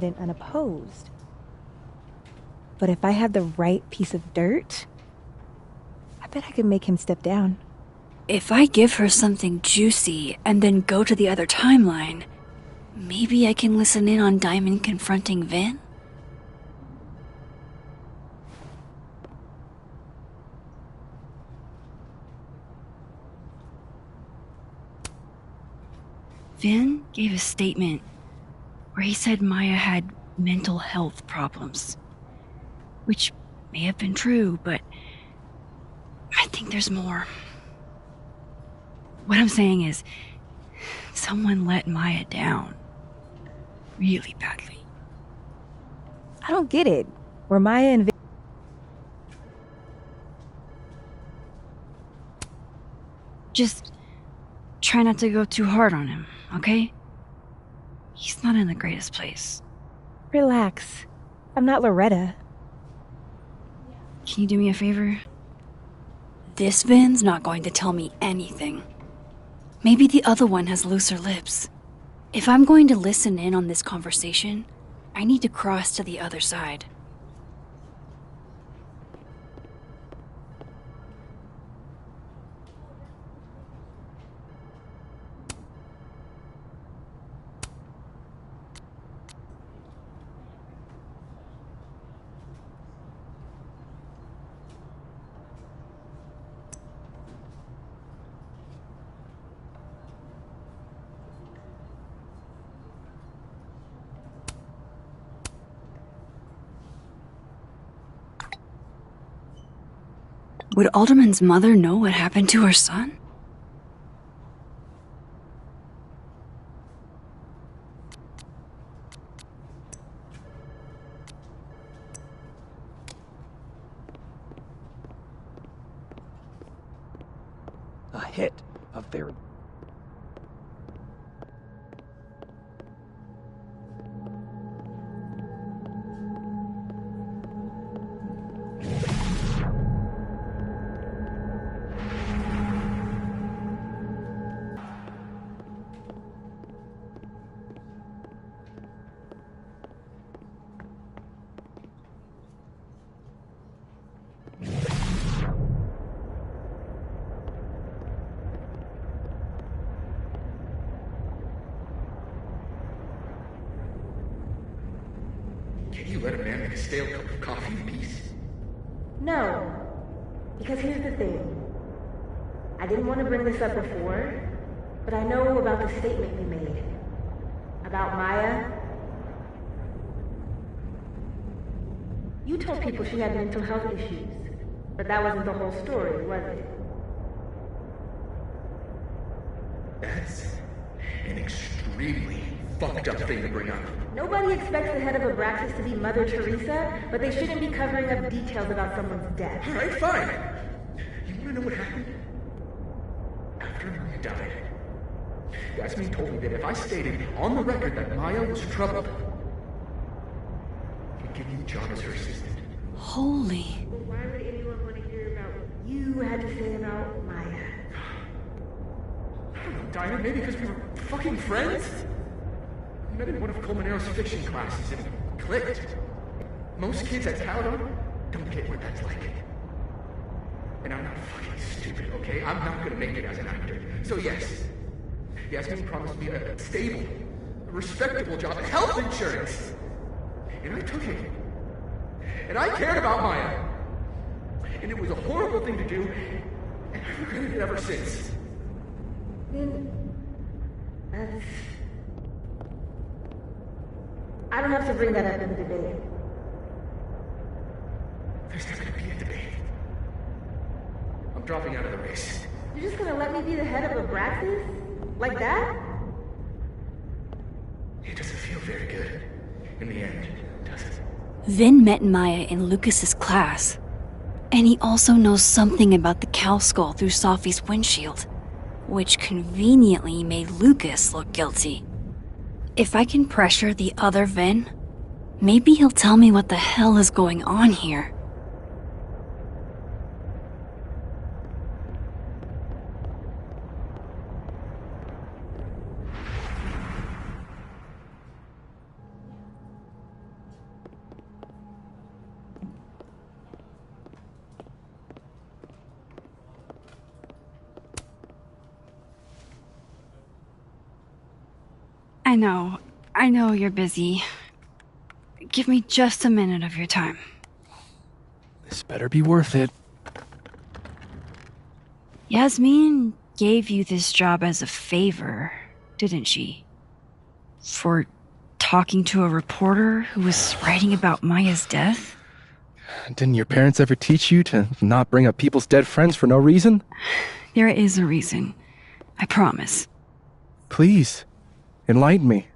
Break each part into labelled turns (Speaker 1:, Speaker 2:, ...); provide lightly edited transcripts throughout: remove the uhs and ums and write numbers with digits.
Speaker 1: unopposed. But if I had the right piece of dirt, I bet I could make him step down.
Speaker 2: If I give her something juicy and then go to the other timeline, maybe I can listen in on Diamond confronting Vin? Vin gave a statement where he said Maya had mental health problems, which may have been true, but I think there's more. What I'm saying is, someone let Maya down really badly.
Speaker 1: I don't get it. Were Maya and Vin...
Speaker 2: Just try not to go too hard on him, okay? He's not in the greatest place.
Speaker 1: Relax. I'm not Loretta.
Speaker 2: Can you do me a favor? This Vin's not going to tell me anything. Maybe the other one has looser lips. If I'm going to listen in on this conversation, I need to cross to the other side. Would Alderman's mother know what happened to her son?
Speaker 3: A hit. A very...
Speaker 4: Can you let a man make a stale cup of coffee in peace?
Speaker 1: No. Because here's the thing. I didn't want to bring this up before, but I know about the statement you made. About Maya. You told people she had mental health issues, but that wasn't the whole story, was it?
Speaker 4: That's an extremely fucked up thing to bring up.
Speaker 1: Nobody expects the head of Abraxas to be Mother Teresa, but they shouldn't be covering up details about someone's death.
Speaker 4: Alright, fine. You wanna know what happened? After Maya died, Yasmin told me that if I stated on the record that Maya was troubled, she'd give me the job as her assistant.
Speaker 2: Holy.
Speaker 1: Well, why would anyone want to hear about what you had to say about Maya?
Speaker 4: I don't know, Dinah, maybe because we were fucking friends? I met in one of Colmenaro's fiction classes and it clicked. Most kids at Caledon don't get what that's like. And I'm not fucking stupid, okay? I'm not gonna make it as an actor. So yes, Yasmin promised me a stable, a respectable job, health insurance. And I took it. And I cared about Maya. And it was a horrible thing to do, and I've regretted it ever since.
Speaker 1: Then... that's... I don't have to bring that up in the debate.
Speaker 4: There's never gonna be a debate. I'm dropping out of the race.
Speaker 1: You're just gonna let me be the head of Abraxas? Like that?
Speaker 4: It doesn't feel very good. In the end, does it?
Speaker 2: Vin met Maya in Lucas's class, and he also knows something about the cow skull through Sophie's windshield, which conveniently made Lucas look guilty. If I can pressure the other Vin, maybe he'll tell me what the hell is going on here. I know you're busy. Give me just a minute of your time.
Speaker 3: This better be worth it.
Speaker 2: Yasmin gave you this job as a favor, didn't she? For talking to a reporter who was writing about Maya's death?
Speaker 3: Didn't your parents ever teach you to not bring up people's dead friends for no reason?
Speaker 2: There is a reason. I promise.
Speaker 3: Please, enlighten me.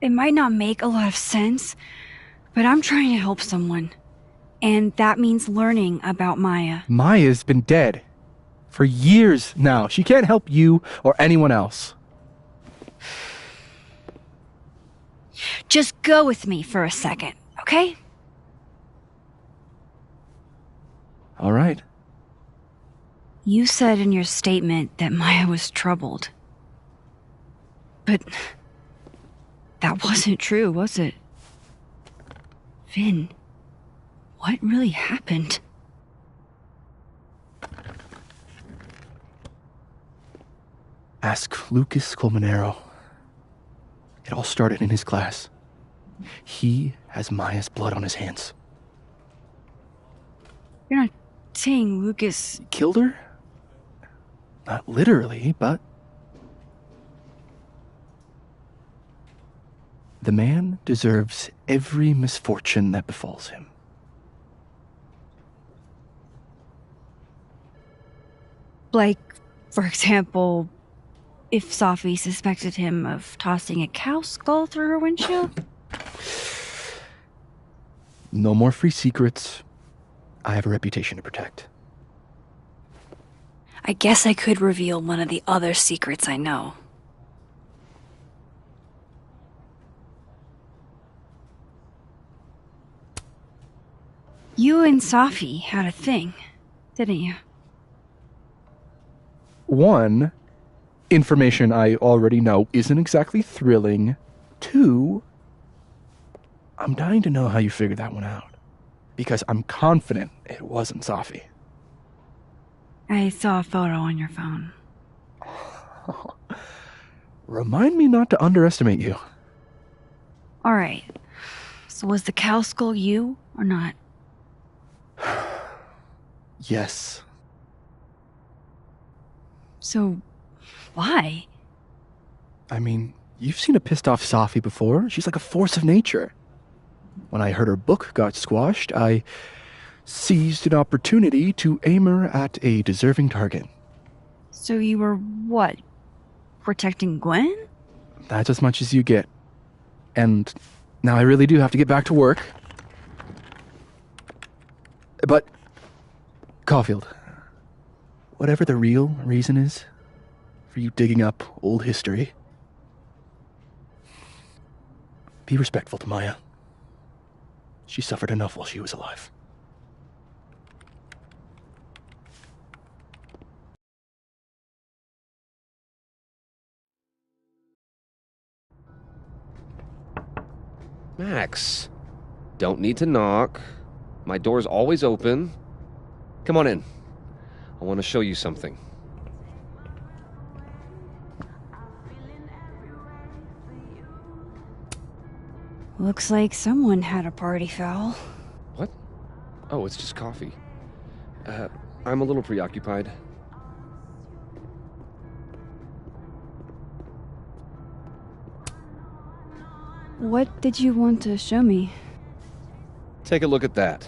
Speaker 2: It might not make a lot of sense, but I'm trying to help someone. And that means learning about Maya.
Speaker 3: Maya's been dead for years now. She can't help you or anyone else.
Speaker 2: Just go with me for a second, okay?
Speaker 3: All right.
Speaker 2: You said in your statement that Maya was troubled. But that wasn't true, was it? Vin, what really happened?
Speaker 3: Ask Lucas Colmenero. It all started in his class. He has Maya's blood on his hands.
Speaker 2: You're not saying Lucas...
Speaker 3: Killed her? Not literally, but... The man deserves every misfortune that befalls him.
Speaker 2: Like, for example, if Safi suspected him of tossing a cow skull through her windshield?
Speaker 3: No more free secrets. I have a reputation to protect.
Speaker 2: I guess I could reveal one of the other secrets I know. You and Safi had a thing, didn't you?
Speaker 3: One, information I already know isn't exactly thrilling. Two, I'm dying to know how you figured that one out. Because I'm confident it wasn't Safi.
Speaker 2: I saw a photo on your phone.
Speaker 3: Remind me not to underestimate you.
Speaker 2: Alright. So was the cow skull you, or not?
Speaker 3: Yes.
Speaker 2: So, why?
Speaker 3: I mean, you've seen a pissed off Safi before. She's like a force of nature. When I heard her book got squashed, I seized an opportunity to aim her at a deserving target.
Speaker 2: So you were, what, protecting Gwen?
Speaker 3: That's as much as you get. And now I really do have to get back to work. But, Caulfield, whatever the real reason is for you digging up old history, be respectful to Maya. She suffered enough while she was alive.
Speaker 5: Max, don't need to knock. My door's always open. Come on in. I want to show you something.
Speaker 2: Looks like someone had a party foul.
Speaker 5: What? Oh, it's just coffee. I'm a little preoccupied.
Speaker 2: What did you want to show me?
Speaker 5: Take a look at that.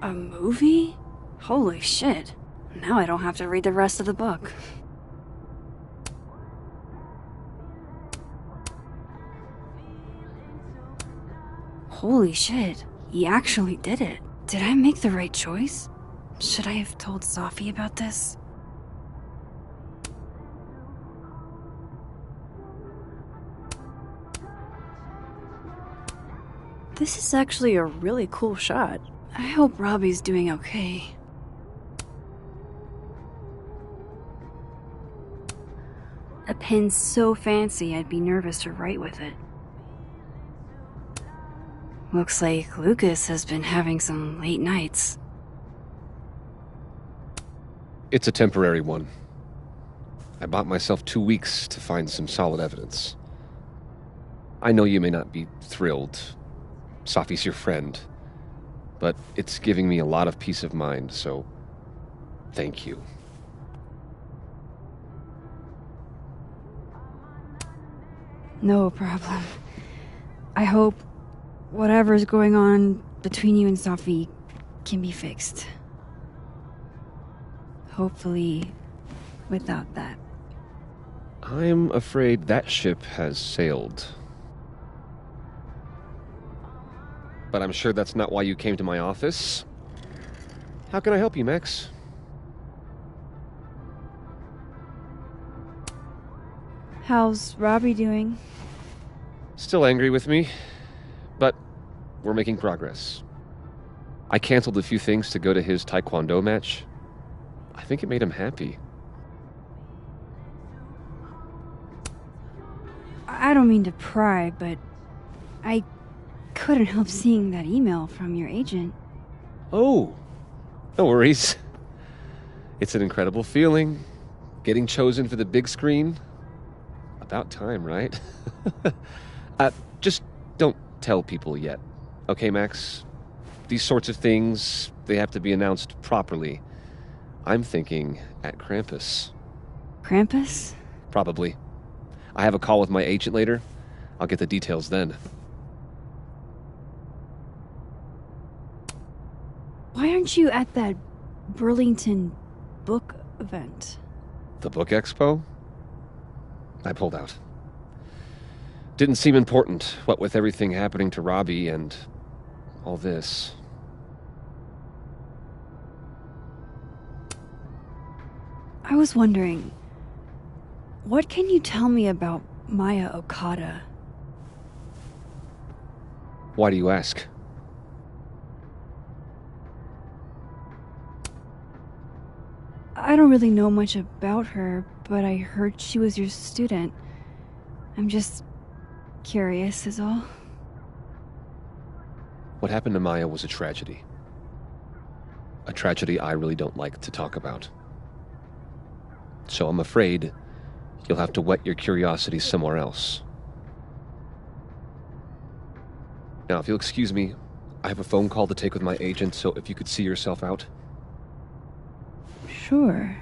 Speaker 2: A movie? Holy shit. Now I don't have to read the rest of the book. Holy shit. He actually did it. Did I make the right choice? Should I have told Safi about this? This is actually a really cool shot. I hope Robbie's doing okay. A pen so fancy I'd be nervous to write with it. Looks like Lucas has been having some late nights.
Speaker 5: It's a temporary one. I bought myself 2 weeks to find some solid evidence. I know you may not be thrilled. Safi's your friend. But it's giving me a lot of peace of mind, so thank you.
Speaker 2: No problem. I hope whatever's going on between you and Safi can be fixed. Hopefully, without that.
Speaker 5: I'm afraid that ship has sailed. But I'm sure that's not why you came to my office. How can I help you, Max?
Speaker 2: How's Robbie doing?
Speaker 5: Still angry with me, but we're making progress. I canceled a few things to go to his taekwondo match. I think it made him happy.
Speaker 2: I don't mean to pry, but I couldn't help seeing that email from your agent.
Speaker 5: Oh, no worries. It's an incredible feeling, getting chosen for the big screen. About time, right? Just don't tell people yet. Okay, Max? These sorts of things, they have to be announced properly. I'm thinking at Krampus.
Speaker 2: Krampus?
Speaker 5: Probably. I have a call with my agent later. I'll get the details then.
Speaker 2: Why aren't you at that Burlington book event?
Speaker 5: The book expo? I pulled out. Didn't seem important, what with everything happening to Robbie and all this.
Speaker 2: I was wondering, what can you tell me about Maya Okada?
Speaker 5: Why do you ask?
Speaker 2: I don't really know much about her, but I heard she was your student. I'm just curious is all.
Speaker 5: What happened to Maya was a tragedy. A tragedy I really don't like to talk about. So I'm afraid you'll have to whet your curiosity somewhere else. Now, if you'll excuse me, I have a phone call to take with my agent, so if you could see yourself out.
Speaker 2: Sure.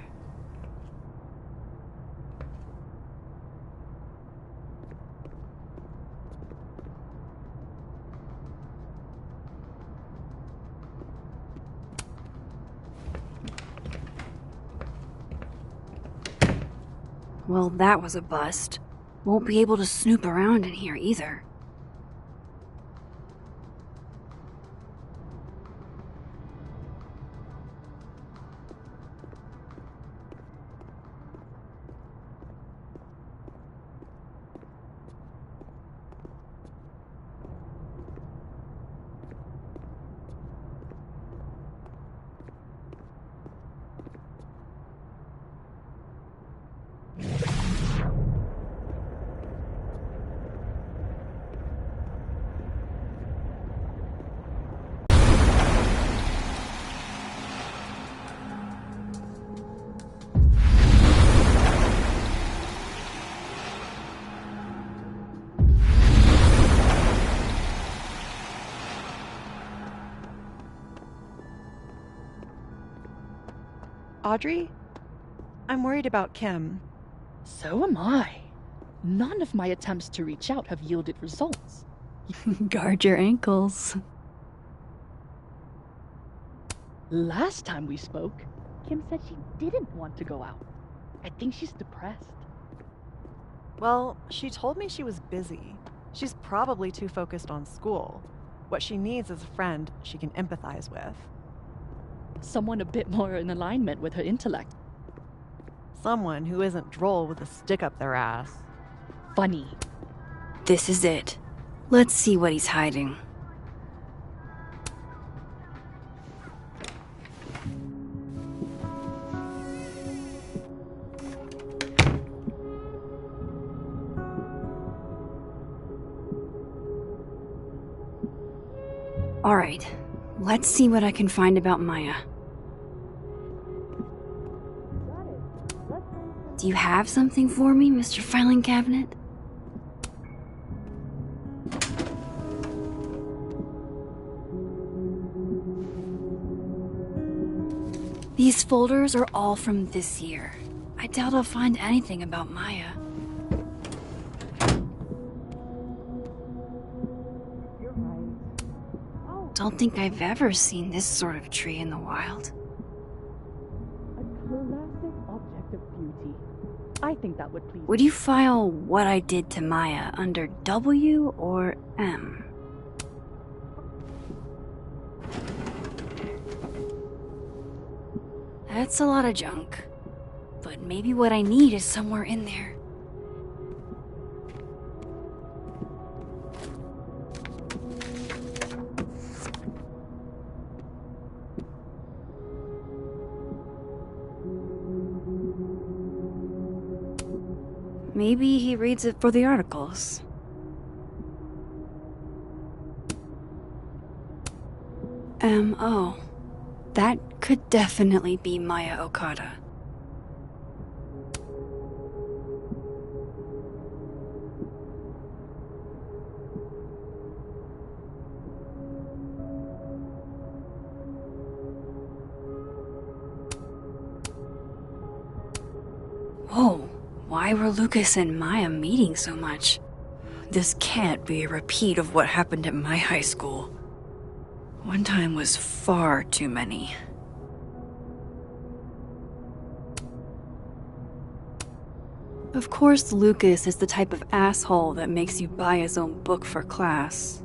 Speaker 2: Well, that was a bust. Won't be able to snoop around in here either.
Speaker 6: Audrey? I'm worried about Kim.
Speaker 7: So am I. None of my attempts to reach out have yielded results.
Speaker 2: Guard your ankles.
Speaker 7: Last time we spoke, Kim said she didn't want to go out. I think she's depressed.
Speaker 6: Well, she told me she was busy. She's probably too focused on school. What she needs is a friend she can empathize with.
Speaker 7: Someone a bit more in alignment with her intellect.
Speaker 6: Someone who isn't droll with a stick up their ass.
Speaker 7: Funny.
Speaker 2: This is it. Let's see what he's hiding. Alright, let's see what I can find about Maya. Do you have something for me, Mr. Filing Cabinet? These folders are all from this year. I doubt I'll find anything about Maya. Don't think I've ever seen this sort of tree in the wild.
Speaker 7: A classic object of beauty. I think that would please.
Speaker 2: Would you file what I did to Maya under W or M? That's a lot of junk. But maybe what I need is somewhere in there. Maybe he reads it for the articles. M.O. That could definitely be Maya Okada. Whoa. Why were Lucas and Maya meeting so much? This can't be a repeat of what happened at my high school. One time was far too many. Of course, Lucas is the type of asshole that makes you buy his own book for class.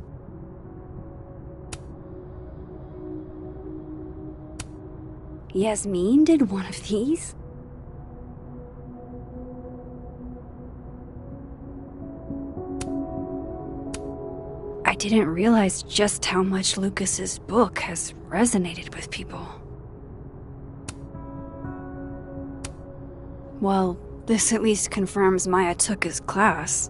Speaker 2: Yasmin did one of these? I didn't realize just how much Lucas's book has resonated with people. Well, this at least confirms Maya took his class.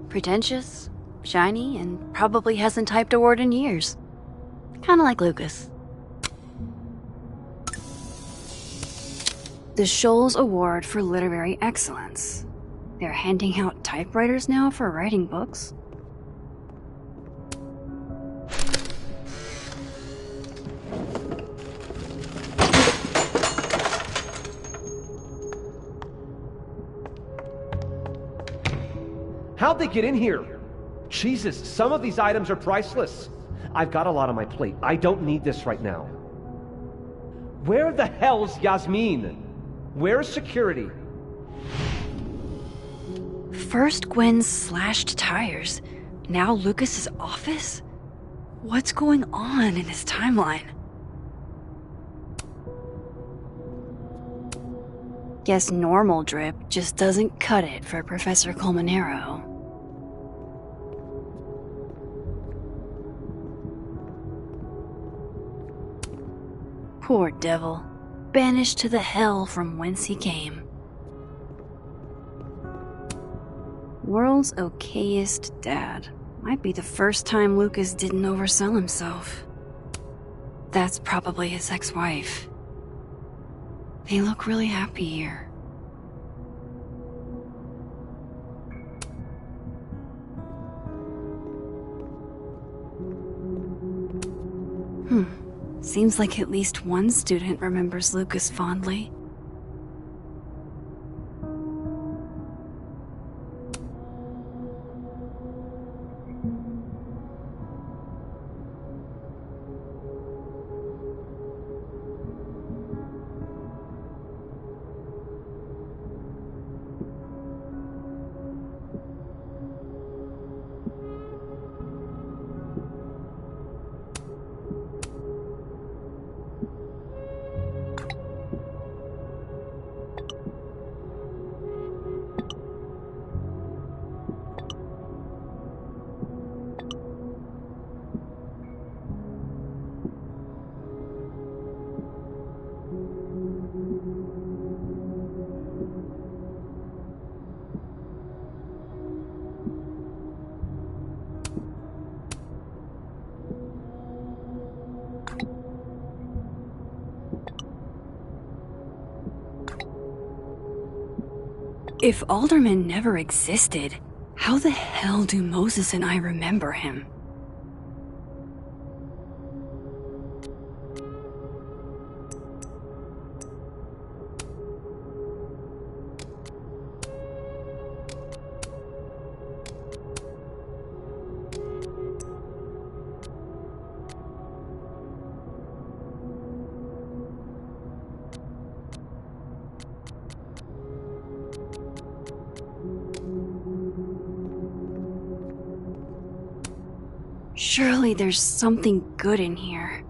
Speaker 2: Pretentious, shiny, and probably hasn't typed a word in years. Kinda like Lucas. The Scholes Award for Literary Excellence. They're handing out typewriters now for writing books.
Speaker 8: How'd they get in here? Jesus, some of these items are priceless. I've got a lot on my plate. I don't need this right now. Where the hell's Yasmin? Where's security?
Speaker 2: First Gwen's slashed tires, now Lucas's office? What's going on in his timeline? Guess normal drip just doesn't cut it for Professor Colmenero. Poor devil, banished to the hell from whence he came. World's okayest dad. Might be the first time Lucas didn't oversell himself. That's probably his ex-wife. They look really happy here. Seems like at least one student remembers Lucas fondly. If Alderman never existed, how the hell do Moses and I remember him? Surely there's something good in here.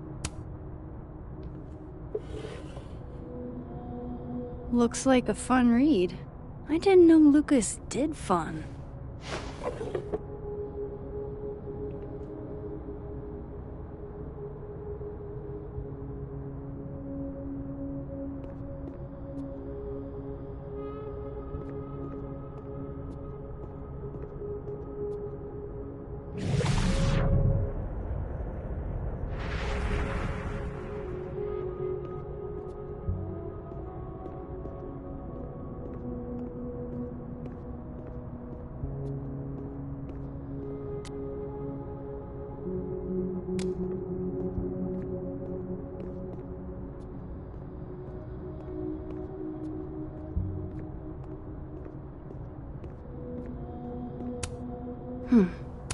Speaker 2: Looks like a fun read. I didn't know Lucas did fun.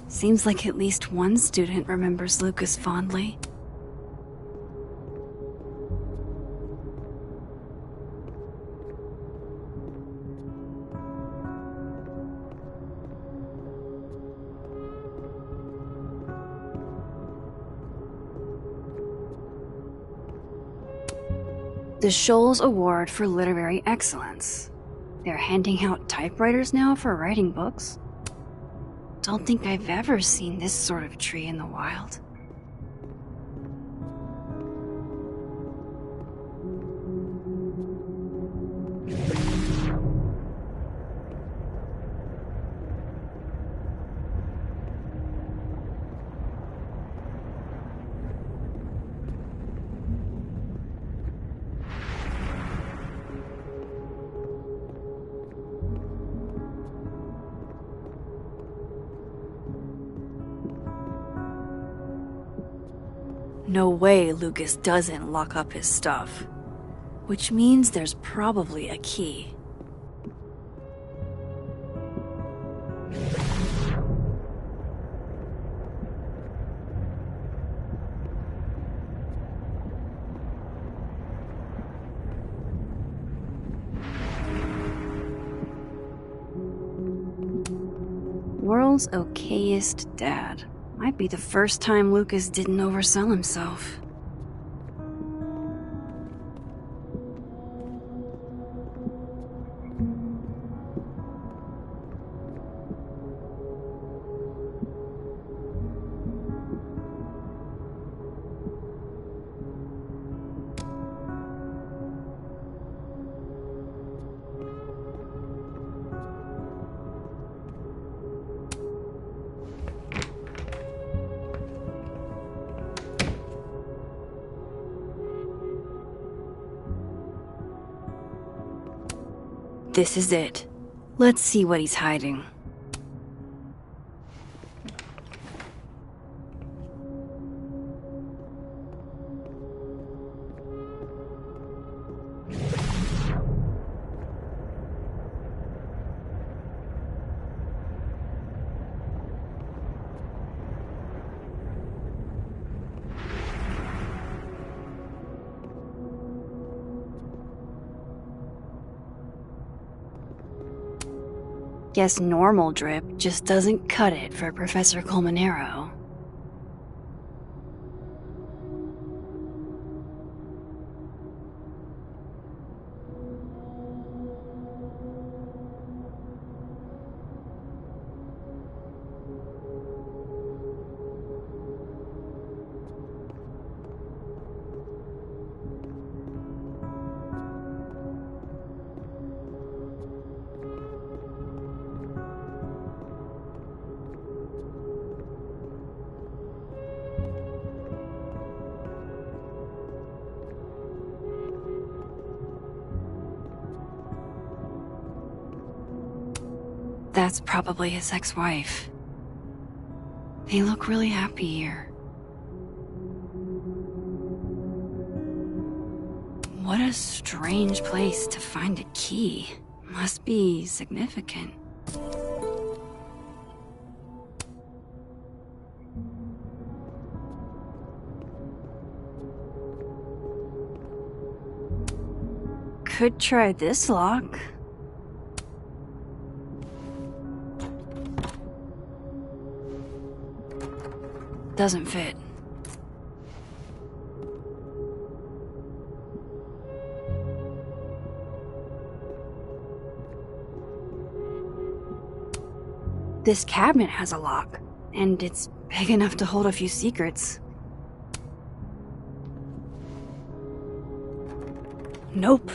Speaker 2: Seems like at least one student remembers Lucas fondly. The Shoals Award for Literary Excellence. They're handing out typewriters now for writing books. Don't think I've ever seen this sort of tree in the wild. No way Lucas doesn't lock up his stuff. Which means there's probably a key. World's okayest dad. Might be the first time Lucas didn't oversell himself. This is it. Let's see what he's hiding. Guess normal drip just doesn't cut it for Professor Colmenero. That's probably his ex-wife. They look really happy here. What a strange place to find a key. Must be significant. Could try this lock. Doesn't fit. This cabinet has a lock, and it's big enough to hold a few secrets. Nope.